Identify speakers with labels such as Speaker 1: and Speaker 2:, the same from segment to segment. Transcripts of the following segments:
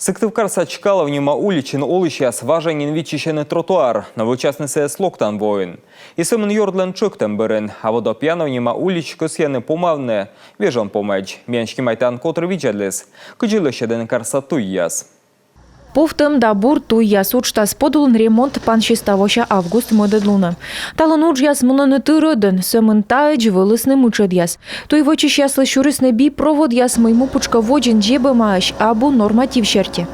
Speaker 1: Сыктывкар Чкалов нима уличин олыщас важанин вичищены тротуар, новочасный сес локтан воин. И сымын йордлен чуктен бырын, а водопьянов нима улич косьяны помавны, вежон помэч, меншки майтан котр виджадлес, кыжилыщеден карсату яс.
Speaker 2: Повтым да бур туй яс учтас подулын ремонт пан 6 август модедлуна. Талон уж яс муланы тырыдын, сымын таэдж вылысны мучед яс. Туй вочищ яслы шурысны би провод яс моему пучка воджин джебы мааш, абу норматив щерти.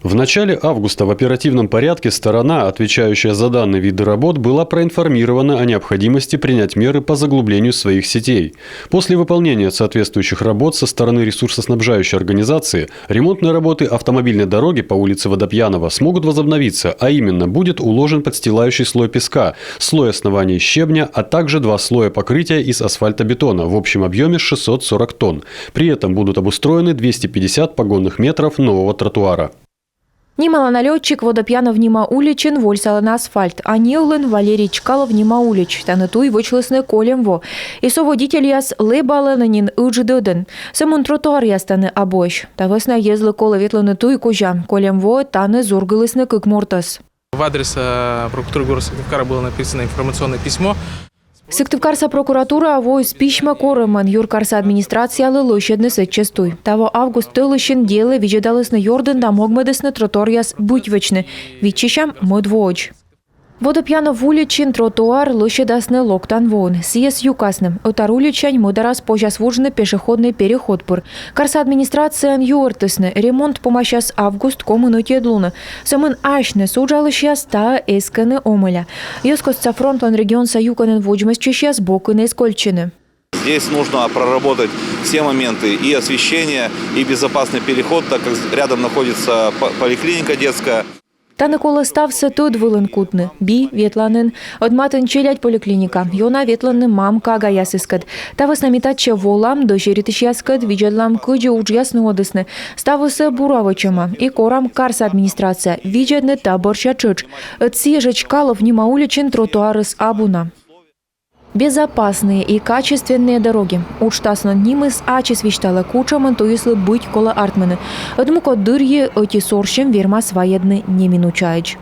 Speaker 3: В начале августа в оперативном порядке сторона, отвечающая за данные виды работ, была проинформирована о необходимости принять меры по заглублению своих сетей. После выполнения соответствующих работ со стороны ресурсоснабжающей организации ремонтные работы автомобильной дороги по улице Водопьянова смогут возобновиться, а именно будет уложен подстилающий слой песка, слой основания щебня, а также 2 слоя покрытия из асфальтобетона в общем объеме 640 тонн. При этом будут обустроены 250 погонных метров нового тротуара.
Speaker 2: Нимала налетчик Водопьянов нима уличин вольсала на асфальт, а неулын Валерий Чкалов нима улич, танытуй вычлысны колем во. И соводитель яс лебалананин удждыдын. Самун тротуар ястаны обоищ. Тавысна езлы кола ветланы туй кожа, колем во таны зургылысны кык мортас.
Speaker 4: В адрес прокуратуры города Сыктывкара было написано информационное письмо.
Speaker 2: Сыктывкарса прокуратура авой спишма корыман юркарса администрациялы лощедны сетчестуй. Того август тылыщен делы виджедалысны йордын да могмедысны тротуар яс бутьвечны. Вичищам модвоч. Водопьянов уличин тротуар лощедасны локтан вон. Сиес юкасным. Отар уличань модарас пожас вужны пешеходный переход пур. Карса администрациян юртысны. Ремонт помощас август коммунуте длуна. Самын ашны суджалыщас та эсканы омыля. Ёскостца фронтлан регион саюканын воджмасчищас бокыны скольчины.
Speaker 5: Здесь нужно проработать все моменты и освещение, и безопасный переход, так как рядом находится поликлиника детская.
Speaker 2: Таны кола стався тут вылын кутны. Би ветланын. Одматын челядь поликлиника. Йона ветланны мам кага ясыскад. Тавыс намитача волам дожеритыш яскад виджадлам кыджи уж ясны одысны. Ставысы буравычыма. И корам карса администрация. Виджадны таборща чыч. Отсежа Чкалов нима уличин тротуарыс абуна. Безопасные и качественные дороги. Учтасно нимыс ачис виштала кучаман туюслы быть кола артмены. Одмуко дырье оти сорщем верма своедны не минучаич.